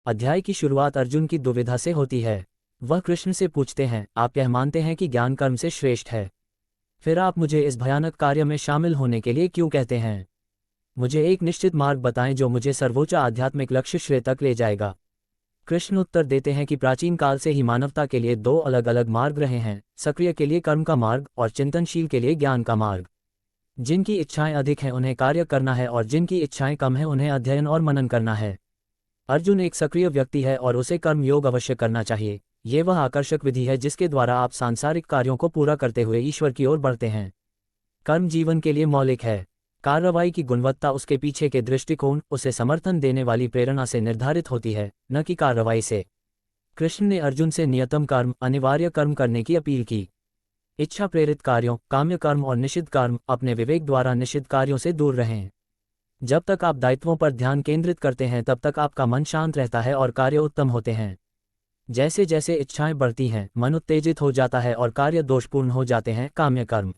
अध्याय की शुरुआत अर्जुन की दुविधा से होती है। वह कृष्ण से पूछते हैं, आप यह मानते हैं कि ज्ञान कर्म से श्रेष्ठ है, फिर आप मुझे इस भयानक कार्य में शामिल होने के लिए क्यों कहते हैं? मुझे एक निश्चित मार्ग बताएं जो मुझे सर्वोच्च आध्यात्मिक लक्ष्य श्रेय तक ले जाएगा। कृष्ण उत्तर देते हैं कि प्राचीन काल से ही मानवता के लिए दो अलग अलग मार्ग रहे हैं, सक्रिय के लिए कर्म का मार्ग और चिंतनशील के लिए ज्ञान का मार्ग। जिनकी इच्छाएं अधिक हैं उन्हें कार्य करना है और जिनकी इच्छाएं कम हैं उन्हें अध्ययन और मनन करना है। अर्जुन एक सक्रिय व्यक्ति है और उसे कर्म योग अवश्य करना चाहिए। ये वह आकर्षक विधि है जिसके द्वारा आप सांसारिक कार्यों को पूरा करते हुए ईश्वर की ओर बढ़ते हैं। कर्म जीवन के लिए मौलिक है। कार्रवाई की गुणवत्ता उसके पीछे के दृष्टिकोण, उसे समर्थन देने वाली प्रेरणा से निर्धारित होती है, न कि कार्रवाई से। कृष्ण ने अर्जुन से नियतम कर्म, अनिवार्य कर्म करने की अपील की। इच्छा प्रेरित कार्यों, काम्य कर्म और निषिद्ध कर्म, अपने विवेक द्वारा निषिद्ध कार्यों से दूर रहें। जब तक आप दायित्वों पर ध्यान केंद्रित करते हैं तब तक आपका मन शांत रहता है और कार्य उत्तम होते हैं। जैसे जैसे इच्छाएं बढ़ती हैं, मन उत्तेजित हो जाता है और कार्य दोषपूर्ण हो जाते हैं। काम्य कर्म,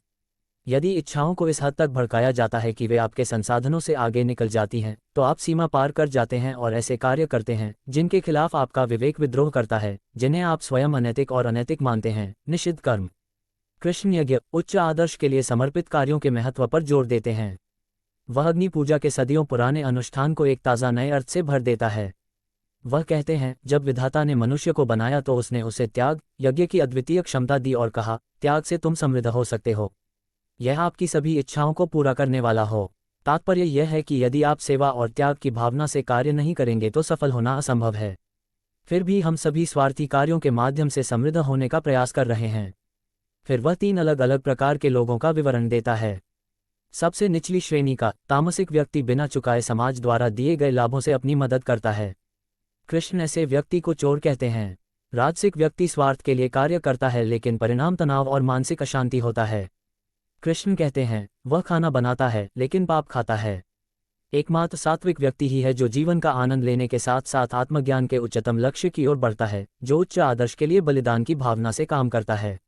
यदि इच्छाओं को इस हद तक भड़काया जाता है कि वे आपके संसाधनों से आगे निकल जाती हैं, तो आप सीमा पार कर जाते हैं और ऐसे कार्य करते हैं जिनके खिलाफ आपका विवेक विद्रोह करता है, जिन्हें आप स्वयं अनैतिक और अनैतिक मानते हैं। निषिद्ध कर्म, कृष्ण यज्ञ, उच्च आदर्श के लिए समर्पित कार्यों के महत्व पर जोर देते हैं। वह अग्नि पूजा के सदियों पुराने अनुष्ठान को एक ताज़ा नए अर्थ से भर देता है। वह कहते हैं, जब विधाता ने मनुष्य को बनाया तो उसने उसे त्याग, यज्ञ की अद्वितीय क्षमता दी और कहा, त्याग से तुम समृद्ध हो सकते हो। यह आपकी सभी इच्छाओं को पूरा करने वाला हो। तात्पर्य यह है कि यदि आप सेवा और त्याग की भावना से कार्य नहीं करेंगे तो सफल होना असंभव है। फिर भी हम सभी स्वार्थी कार्यों के माध्यम से समृद्ध होने का प्रयास कर रहे हैं। फिर वह 3 अलग अलग प्रकार के लोगों का विवरण देता है। सबसे निचली श्रेणी का तामसिक व्यक्ति बिना चुकाए समाज द्वारा दिए गए लाभों से अपनी मदद करता है। कृष्ण ऐसे व्यक्ति को चोर कहते हैं। राजसिक व्यक्ति स्वार्थ के लिए कार्य करता है लेकिन परिणाम तनाव और मानसिक अशांति होता है। कृष्ण कहते हैं, वह खाना बनाता है लेकिन पाप खाता है। एकमात्र सात्विक व्यक्ति ही है जो जीवन का आनंद लेने के साथ साथ आत्मज्ञान के उच्चतम लक्ष्य की ओर बढ़ता है, जो उच्च आदर्श के लिए बलिदान की भावना से काम करता है।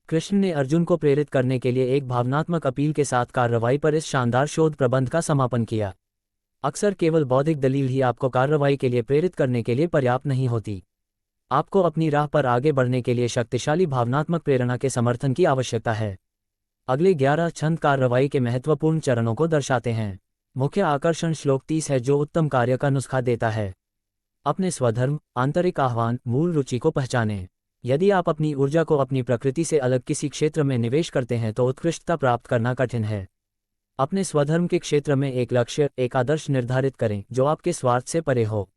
कृष्ण ने अर्जुन को प्रेरित करने के लिए एक भावनात्मक अपील के साथ कार्रवाई पर इस शानदार शोध प्रबंध का समापन किया। अक्सर केवल बौद्धिक दलील ही आपको कार्रवाई के लिए प्रेरित करने के लिए पर्याप्त नहीं होती। आपको अपनी राह पर आगे बढ़ने के लिए शक्तिशाली भावनात्मक प्रेरणा के समर्थन की आवश्यकता है। अगले 11 छंद कार्रवाई के महत्वपूर्ण चरणों को दर्शाते हैं। मुख्य आकर्षण श्लोक 30 है जो उत्तम कार्य का नुस्खा देता है। अपने स्वधर्म, आंतरिक आह्वान, मूल रुचि को पहचानें। यदि आप अपनी ऊर्जा को अपनी प्रकृति से अलग किसी क्षेत्र में निवेश करते हैं तो उत्कृष्टता प्राप्त करना कठिन है। अपने स्वधर्म के क्षेत्र में एक लक्ष्य, एक आदर्श निर्धारित करें जो आपके स्वार्थ से परे हो।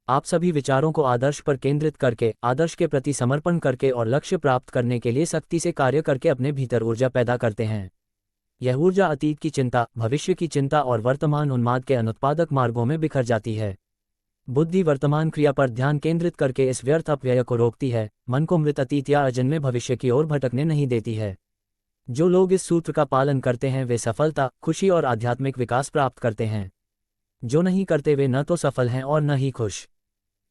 आप सभी विचारों को आदर्श पर केंद्रित करके, आदर्श के प्रति समर्पण करके और लक्ष्य प्राप्त करने के लिए सख्ती से कार्य करके अपने भीतर ऊर्जा पैदा करते हैं। यह ऊर्जा अतीत की चिंता, भविष्य की चिंता और वर्तमान उन्माद के अनुत्पादक मार्गों में बिखर जाती है। बुद्धि वर्तमान क्रिया पर ध्यान केंद्रित करके इस व्यर्थ अपव्यय को रोकती है, मन को मृत अतीत या अजन्मे भविष्य की ओर भटकने नहीं देती है। जो लोग इस सूत्र का पालन करते हैं वे सफलता, खुशी और आध्यात्मिक विकास प्राप्त करते हैं। जो नहीं करते वे न तो सफल हैं और न ही खुश।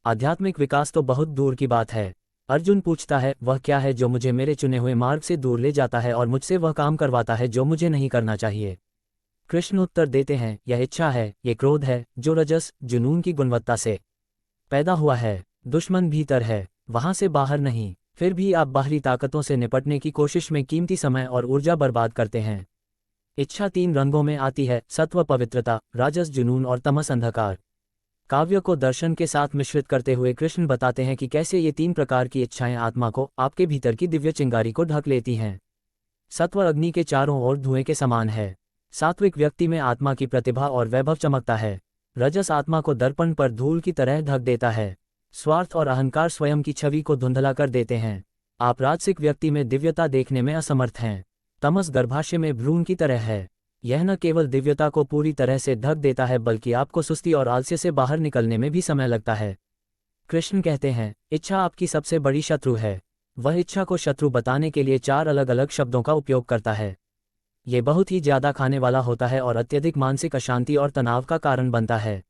आध्यात्मिक विकास तो बहुत दूर की बात है। अर्जुन पूछता है, वह क्या है जो मुझे मेरे चुने हुए मार्ग से दूर ले जाता है और मुझसे वह काम करवाता है जो मुझे नहीं करना चाहिए? कृष्ण उत्तर देते हैं, यह इच्छा है, ये क्रोध है जो रजस, जुनून की गुणवत्ता से पैदा हुआ है। दुश्मन भीतर है, वहां से बाहर नहीं। फिर भी आप बाहरी ताकतों से निपटने की कोशिश में कीमती समय और ऊर्जा बर्बाद करते हैं। इच्छा 3 रंगों में आती है, सत्व पवित्रता, राजस जुनून और तमस अंधकार। काव्य को दर्शन के साथ मिश्रित करते हुए कृष्ण बताते हैं कि कैसे ये 3 प्रकार की इच्छाएं आत्मा को, आपके भीतर की दिव्य चिंगारी को ढक लेती हैं। सत्व अग्नि के चारों ओर धुएं के समान है। सात्विक व्यक्ति में आत्मा की प्रतिभा और वैभव चमकता है। रजस आत्मा को दर्पण पर धूल की तरह ढक देता है। स्वार्थ और अहंकार स्वयं की छवि को धुंधला कर देते हैं। आप राजसिक व्यक्ति में दिव्यता देखने में असमर्थ हैं। तमस गर्भाशय में भ्रूण की तरह है। यह न केवल दिव्यता को पूरी तरह से ढक देता है बल्कि आपको सुस्ती और आलस्य से बाहर निकलने में भी समय लगता है। कृष्ण कहते हैं, इच्छा आपकी सबसे बड़ी शत्रु है। वह इच्छा को शत्रु बताने के लिए 4 अलग अलग शब्दों का उपयोग करता है। ये बहुत ही ज्यादा खाने वाला होता है और अत्यधिक मानसिक अशांति और तनाव का कारण बनता है।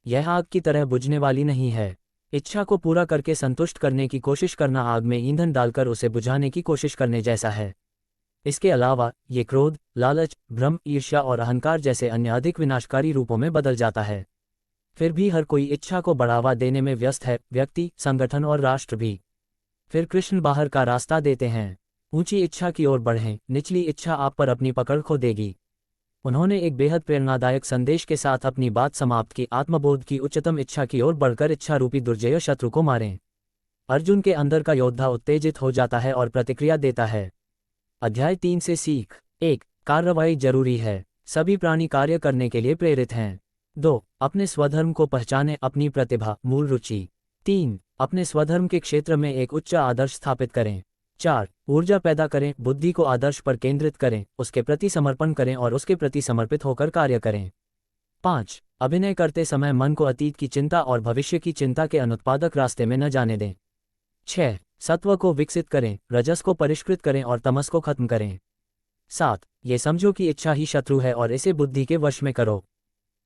यह आग की तरह बुझने वाली नहीं है। इच्छा को पूरा करके संतुष्ट करने की कोशिश करना आग में ईंधन डालकर उसे बुझाने की कोशिश करने जैसा है। इसके अलावा ये क्रोध, लालच, भ्रम, ईर्ष्या और अहंकार जैसे अन्य अधिक विनाशकारी रूपों में बदल जाता है। फिर भी हर कोई इच्छा को बढ़ावा देने में व्यस्त है, व्यक्ति, संगठन और राष्ट्र भी। फिर कृष्ण बाहर का रास्ता देते हैं। ऊंची इच्छा की ओर बढ़ें, निचली इच्छा आप पर अपनी पकड़ खो देगी। उन्होंने एक बेहद प्रेरणादायक संदेश के साथ अपनी बात समाप्त की। आत्मबोध की उच्चतम इच्छा की ओर बढ़कर इच्छा रूपी दुर्जय शत्रु को मारें। अर्जुन के अंदर का योद्धा उत्तेजित हो जाता है और प्रतिक्रिया देता है। अध्याय 3 से सीख। 1. कार्रवाई जरूरी है। सभी प्राणी कार्य करने के लिए प्रेरित हैं। 2. अपने स्वधर्म को पहचानें, अपनी प्रतिभा, मूल रुचि। 3. अपने स्वधर्म के क्षेत्र में एक उच्च आदर्श स्थापित करें। 4. ऊर्जा पैदा करें, बुद्धि को आदर्श पर केंद्रित करें, उसके प्रति समर्पण करें और उसके प्रति समर्पित होकर कार्य करें। 5. अभिनय करते समय मन को अतीत की चिंता और भविष्य की चिंता के अनुत्पादक रास्ते में न जाने दें। 6. सत्व को विकसित करें, रजस को परिष्कृत करें और तमस को खत्म करें। 7. ये समझो कि इच्छा ही शत्रु है और इसे बुद्धि के वश में करो।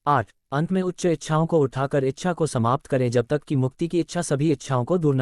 8. अंत में उच्च इच्छाओं को उठाकर इच्छा को समाप्त करें जब तक कि मुक्ति की इच्छा सभी इच्छाओं को दूर न